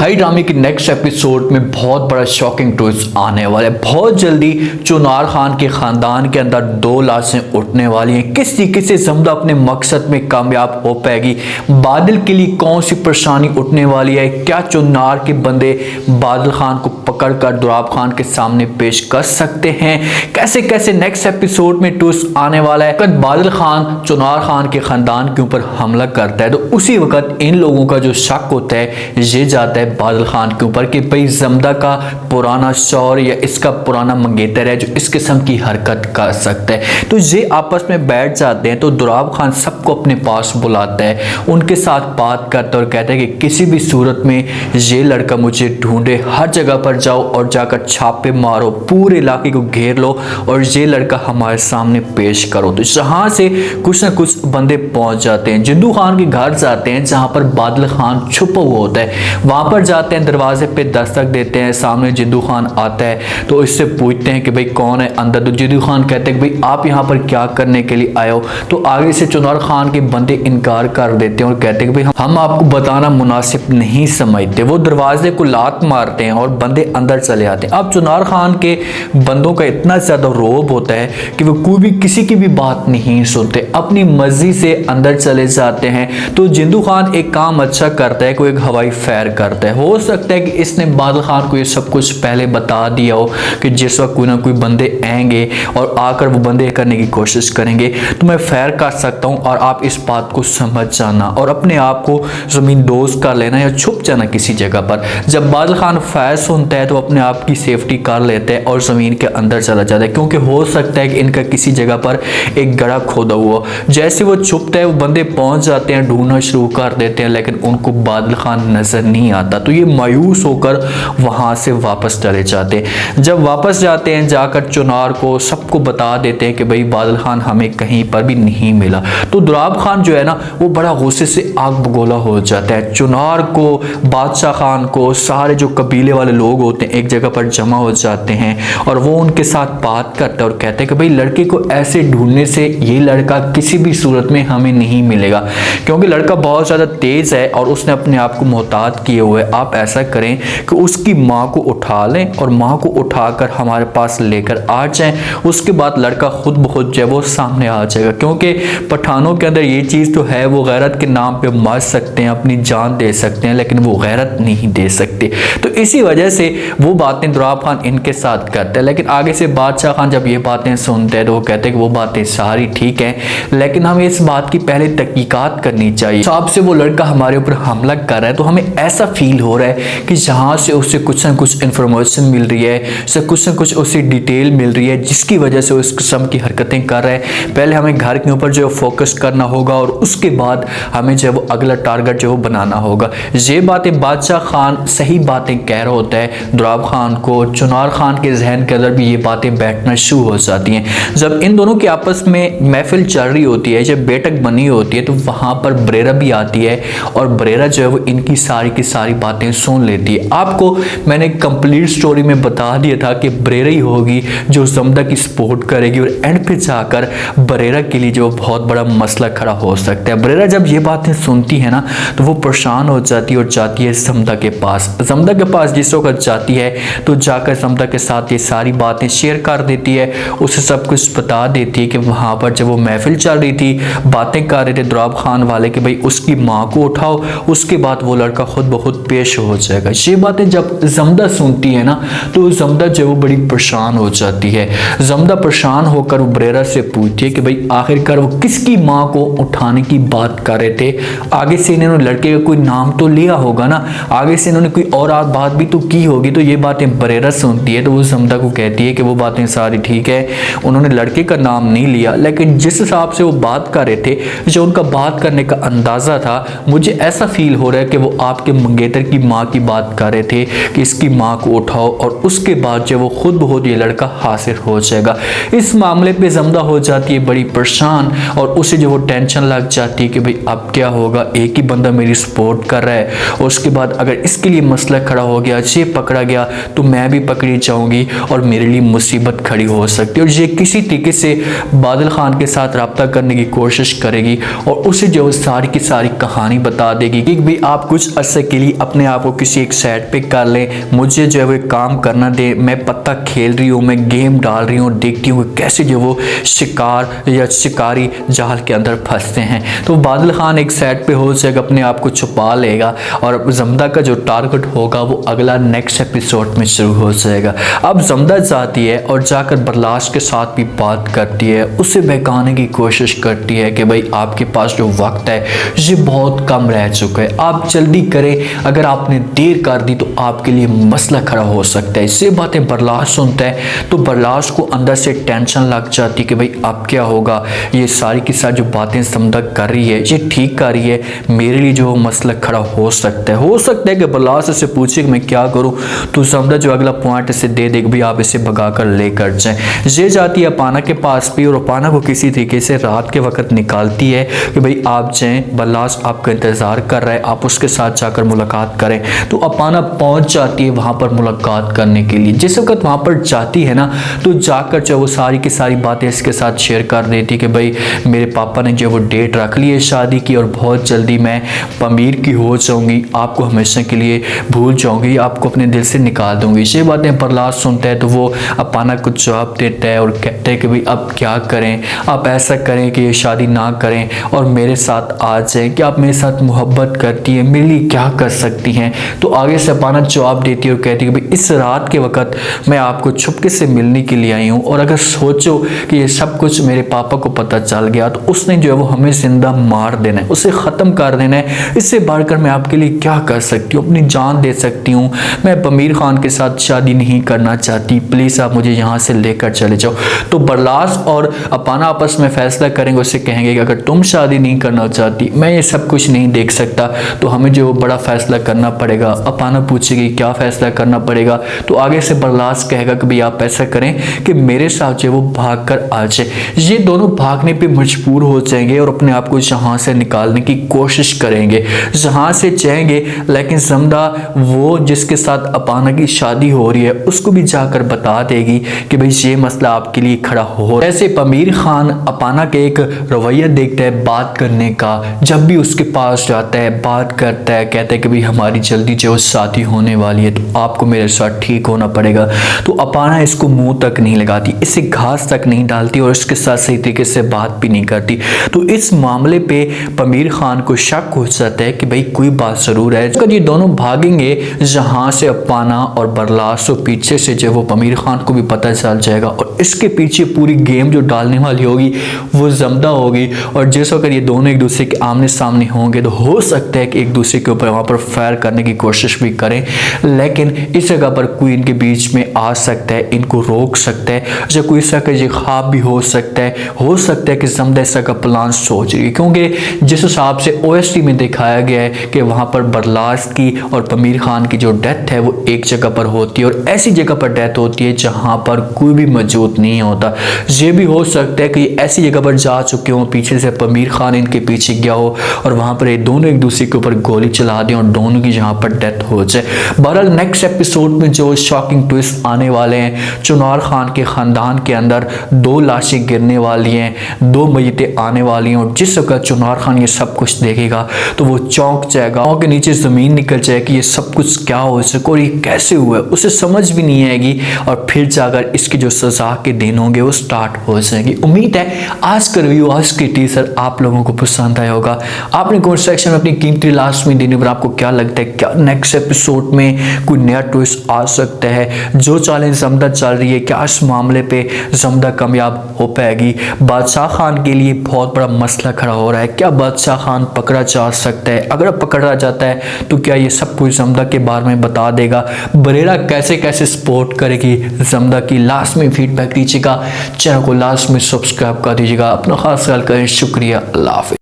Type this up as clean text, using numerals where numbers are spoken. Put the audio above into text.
High ड्रामे की next episode में बहुत बड़ा शॉकिंग ट्विस्ट आने वाला है। बहुत जल्दी चुनार खान के खानदान के अंदर 2 लाशें उठने वाली हैं। किस तरीके से समदा अपने मकसद में कामयाब हो पाएगी, बादल के लिए कौन सी परेशानी उठने वाली है, क्या चुनार के बंदे बादल खान को पकड़कर दुराब खान के सामने पेश कर सकते हैं, कैसे कैसे नेक्स्ट एपिसोड में ट्विस्ट आने वाला है। अगर बादल खान चुनार खान के खानदान के ऊपर हमला करता है तो उसी वक्त इन लोगों का जो शक होता है ये जाता है बादल खान के ऊपर कि भाई जमदा का पुराना शौर या इसका पुराना मंगेतर है जो इस किस्म की हरकत कर सकता है। तो ये आपस में बैठ जाते हैं। तो दुराब खान सबको अपने पास बुलाता है, उनके साथ बात करता है और कहता है कि किसी भी सूरत में ये लड़का मुझे ढूंढे, हर जगह पर जाओ और जाकर छापे मारो, पूरे इलाके को घेर लो और ये लड़का हमारे सामने पेश करो। तो जहां से कुछ ना कुछ बंदे पहुंच जाते हैं, जिंदू खान के घर जाते हैं जहां पर बादल खान छुपा हुआ होता है। वहां पर जाते हैं, दरवाजे पे दस्तक देते हैं, सामने जिंदू खान आता है तो इससे पूछते हैं कि भाई कौन है अंदर। तो जिंदू खान कहते हैं कि भाई आप यहाँ पर क्या करने के लिए आए हो। तो आगे से चुनार खान के बंदे इनकार कर देते हैं और कहते हैं कि भाई हम आपको बताना मुनासिब नहीं समझते। वो दरवाजे को लात मारते हैं और बंदे अंदर चले आते हैं। अब चुनार खान के बंदों का इतना ज्यादा रोब होता है कि वो कोई भी किसी की भी बात नहीं सुनते, अपनी मर्जी से अंदर चले जाते हैं। तो जिंदू खान एक काम अच्छा करता है, कोई एक हवाई फायर करता है। हो सकता है कि इसने बादल खान को ये सब कुछ पहले बता दिया हो कि जिस वक्त कोई ना कोई बंदे आएंगे और आकर वो बंदे करने की कोशिश करेंगे तो मैं फायर कर सकता हूं और आप इस बात को समझ जाना और अपने आप को जमीन दोज कर लेना या छुप जाना किसी जगह पर। जब बादल खान फायर सुनता है तो अपने आप की सेफ्टी कर लेता है और जमीन के अंदर चला जाता है, क्योंकि हो सकता है कि इनका किसी जगह पर एक गड़ा खोदा हुआ। जैसे वो छुपता है वो बंदे पहुंच जाते हैं, ढूंढना शुरू कर देते हैं, लेकिन उनको बादल खान नजर नहीं आता। तो ये मायूस होकर वहां से वापस चले जाते हैं। जब वापस जाते हैं जाकर चुनार को सबको बता देते हैं कि भाई बादल खान हमें कहीं पर भी नहीं मिला। तो दुराब खान जो है ना वो बड़ा गुस्से से आग बगोला हो जाता है। चुनार को, बादशाह खान को, सारे जो कबीले वाले लोग होते हैं एक जगह पर जमा हो जाते हैं और वो उनके साथ बात करता है और कहते हैं कि भाई लड़के को ऐसे ढूंढने से ये लड़का किसी भी सूरत में हमें नहीं मिलेगा, क्योंकि लड़का बहुत ज़्यादा तेज है और उसने अपने आप को मोहतात किए हुए। आप ऐसा करें कि उसकी माँ को उठा लें और माँ को उठाकर हमारे पास लेकर आ जाएं। उसके बाद लड़का खुद ब खुद जो है वो सामने आ जाएगा, क्योंकि पठानों के अंदर ये चीज़ तो है, वो गैरत के नाम पे मर सकते हैं, अपनी जान दे सकते हैं, लेकिन वो गैरत नहीं दे सकते। तो इसी वजह से वो बातें दुराब खान इनके साथ करते हैं। लेकिन आगे से बादशाह खान जब ये बातें सुनते हैं तो वो कहते हैं कि वो बातें सारी ठीक हैं, लेकिन हमें इस बात की पहले तहकीकात करनी चाहिए। साहब से वो लड़का हमारे ऊपर हमला कर रहा है तो हमें ऐसा फील हो रहा है कि जहाँ से उससे कुछ ना कुछ इन्फॉर्मेशन मिल रही है, उससे कुछ ना कुछ उससे डिटेल मिल रही है जिसकी वजह से वो इस किस्म की हरकतें कर रहा है। पहले हमें घर के ऊपर जो फोकस करना होगा और उसके बाद हमें जो वो अगला टारगेट जो बनाना होगा। ये बातें बादशाह खान सही बातें कह रहा होता है दुराब खान को। चुनार खान के जहन के अंदर भी ये बातें बैठना शुरू हो जाती हैं। जब इन दोनों की आपस में महफिल चल रही होती है, जब बैठक बनी होती है, तो वहाँ पर बरेरा भी आती है और बरेरा जो है वो इनकी सारी की सारी बातें सुन लेती है। आपको मैंने कंप्लीट स्टोरी में बता दिया था कि बरेरा ही होगी जो जमदा की सपोर्ट करेगी और एंड पे जाकर बरेरा के लिए जो बहुत बड़ा मसला खड़ा हो सकता है। बरेरा जब ये बातें सुनती है ना तो वो परेशान हो जाती है और जाती है जमदा के पास। जमदा के पास जिस वक्त जाती है तो जाकर जमदा के साथ ये सारी बातें शेयर कर देती है, उसे सब कुछ बता देती है कि वहाँ पर जब वो महफिल चल रही थी, बातें कर रहे थे दुराब खान वाले कि भाई उसकी माँ को उठाओ, उसके बाद वो लड़का खुद ब खुद पेश हो जाएगा। ये बातें जब जमदा सुनती है ना तो जमदा जो वो बड़ी परेशान हो जाती है। जमदा परेशान होकर वो बरेरा से पूछती है कि भाई आखिरकार वो किसकी माँ को उठाने की बात कर रहे थे। आगे से इन्होंने लड़के का कोई नाम तो लिया होगा ना, आगे से इन्होंने कोई और बात भी तो की होगी। तो ये बातें बरेरा सुनती है तो वो जमदा को कहती है कि वो बातें सारी ठीक है, उन्होंने लड़के का नाम नहीं लिया, लेकिन जिस हिसाब से वो बात कर रहे थे, जो उनका बात करने का अंदाजा था, मुझे ऐसा फील हो रहा है कि वो आपके मंगेतर की माँ की बात कर रहे थे कि इसकी माँ को उठाओ और उसके बाद जो वो खुद ब खुद ये लड़का हासिल हो जाएगा। इस मामले पे जमदा हो जाती है बड़ी परेशान और उसे जो वो टेंशन लग जाती है कि भाई अब क्या होगा, एक ही बंदा मेरी सपोर्ट कर रहा है और उसके बाद अगर इसके लिए मसला खड़ा हो गया, ये पकड़ा गया तो मैं भी पकड़ी जाऊंगी और मेरे लिए मुसीबत खड़ी हो सकती है। और ये किसी तरीके से बादल खान के साथ रब्ता करने की कोशिश करेगी और उसे जो सारी की सारी कहानी बता देगी कि भाई आप कुछ अरसे के लिए अपने आप को किसी एक साइड पे कर ले, मुझे जो है वो काम करना दे, मैं पत्ता खेल रही हूँ, मैं गेम डाल रही हूँ, देखती हूँ कैसे जो वो शिकार या शिकारी जाल के अंदर फंसते हैं। तो बादल खान एक साइड पे हो जाएगा, अपने आप को छुपा लेगा और जमदा का जो टारगेट होगा वो अगला नेक्स्ट एपिसोड में शुरू हो जाएगा। अब जमदा जाती है और जाकर बरलाश के साथ भी बात करती है, उसे बहकाने की कोशिश करती है कि भाई आपके पास जो वक्त है ये बहुत कम रह चुका है, आप जल्दी करें, अगर आपने देर कर दी तो आपके लिए मसला खड़ा हो सकता है। ये बातें बरलाश सुनता है तो बरलाश को अंदर से टेंशन लग जाती कि भाई अब क्या होगा, ये सारी की सारी जो बातें जमदा कर रही है ये ठीक कर रही है, मेरे लिए जो मसला खड़ा हो सकता है कि बरलाश से पूछे कि मैं क्या करूं, तो जमदा जो अगला पॉइंट इसे दे दे कि भाई आप इसे भगाकर लेकर जाएं। ये जाती है अपाना के पास भी और अपाना को किसी तरीके से रात के वक्त निकालती है कि भाई आप जाएं, बरलाश आपका इंतजार कर रहा है, आप उसके साथ जाकर मुलाकात करें। तो अपाना पहुंच जाती है वहां पर मुलाकात करने के लिए। जिस वक्त वहां पर जाती है ना तो जाकर जो वो सारी की सारी बातें इसके साथ शेयर कर देती कि भाई मेरे पापा ने जो वो डेट रख ली है शादी की और बहुत जल्दी मैं पमीर की हो जाऊंगी, आपको हमेशा के लिए भूल जाऊंगी, आपको अपने दिल से निकाल दूंगी। ये बातें बरलाश सुनता है तो वो अपाना को जवाब देता है और कहते हैं कि भाई अब क्या करें, आप ऐसा करें कि ये शादी ना करें और मेरे साथ आ जाए, कि आप मेरे साथ मोहब्बत करती है, मेरे लिए क्या कर सकती हैं। तो आगे से अपाना जवाब देती है और कहती है कि भाई इस रात के वक्त मैं आपको छुपके से मिलने के लिए आई हूँ और अगर सोचो कि ये सब कुछ मेरे पापा को पता चल गया तो उसने जो है वो हमें जिंदा मार देना है, उसे ख़त्म कर देना है, इससे बढ़कर मैं आपके लिए क्या कर सकती हूँ, अपनी जान दे सकती हूँ, मैं पमीर खान के साथ शादी नहीं करना चाहती, प्लीज़ आप मुझे यहाँ से लेकर चले जाओ। तो बरलाश और अपाना आपस में फैसला करेंगे, उसे कहेंगे कि अगर तुम शादी नहीं करना चाहती, मैं ये सब कुछ नहीं देख सकता, तो हमें जो बड़ा फैसला करना पड़ेगा। अपाना पूछेगी क्या फैसला करना पड़ेगा, तो आगे से बरलाश कहेगा कि भाई आप ऐसा करें कि मेरे साथ जो वो भाग कर आ जाए। ये दोनों भागने पे मजबूर हो जाएंगे और अपने आप को यहाँ से निकालने की कोशिश करेंगे, जहाँ से जाएंगे, लेकिन जमदा वो जिसके साथ अपाना की शादी हो रही है उसको भी जाकर बता देगी कि भाई ये मसला आपके लिए खड़ा हो। ऐसे पमीर खान अपाना के एक रवैया देखता है बात करने का, जब भी उसके पास जाता है बात करता है, कहता है कि भाई हमारी जल्दी जो शादी होने वाली है तो आपको मेरे साथ ठीक होना पड़ेगा। तो अपाना इसको मुंह तक नहीं लगाती, इसे घास तक नहीं डालती और इसके साथ सही तरीके से बात भी नहीं करती। तो इस मामले पे पमीर खान को शक हो जाता है कि भाई कोई बात जरूर है। जब ये दोनों भागेंगे जहां से अपाना और बरलाश, तो पीछे से जो वो पमीर खान को भी पता चल जाएगा और इसके पीछे पूरी गेम जो डालने वाली होगी वो जमदा होगी। और जिस वक्त ये दोनों एक दूसरे के आमने सामने होंगे तो हो सकता है कि एक दूसरे के ऊपर वहां पर फायर करने की कोशिश भी करें, लेकिन इस जगह पर कोई इनके बीच में आ सकता है, इनको रोक सकता है, या कोई सा का ये ख्वाब भी हो सकता है कि जमदा ऐसा का प्लान सोच रही है, क्योंकि जिस हिसाब से ओएसटी में दिखाया गया है कि वहां पर बरलाश की और पमीर खान की जो डेथ है वो एक जगह पर होती है और ऐसी जगह पर डेथ होती है जहां पर कोई भी मौजूद नहीं होता। ये भी हो सकता है कि ऐसी जगह पर जा चुके हों, पीछे से पमीर खान इनके पीछे गया हो और वहां पर ये दोनों एक दूसरे के ऊपर गोली चला दें और दोनों की जहां पर डेथ हो जाए। बहरहाल नेक्स्ट एपिसोड में जो शॉकिंग ट्विस्ट आने वाले हैं, चुनार खान के खानदान के अंदर 2 लाशें गिरने वाली हैं, 2 मय्यतें आने वाली हैं और जिस वक्त चुनार खान ये सब कुछ देखेगा तो वो चौंक जाएगा, पांव के नीचे जमीन निकल जाए कि ये सब कुछ क्या हो सके और ये कैसे हुआ, उसे समझ भी नहीं आएगी और फिर जाकर इसकी जो सजा के दिन होंगे वो स्टार्ट हो जाएंगे। उम्मीद है आज का रिव्यू, आज की टीजर आप लोगों को पसंद आया होगा। आपने कमेंट सेक्शन में अपनी कीमती लास्ट में देने पर आपको क्या लगता है, क्या नेक्स्ट एपिसोड में कोई नया ट्विस्ट आ सकता है, जो चालें जमदा चल रही है क्या इस मामले पे जमदा कामयाब हो पाएगी। बादशाह खान के लिए बहुत बड़ा मसला खड़ा हो रहा है, क्या बादशाह खान पकड़ा जा सकता है, अगर पकड़ा जाता है तो क्या ये सब कुछ जमदा के बारे में बता देगा, बरेरा कैसे कैसे सपोर्ट करेगी जमदा की, लास्ट में फीडबैक दीजिएगा, चैनल को लास्ट में सब्सक्राइब कर दीजिएगा। अपना खास ख्याल करें, शुक्रिया, अल्लाह हाफिज़।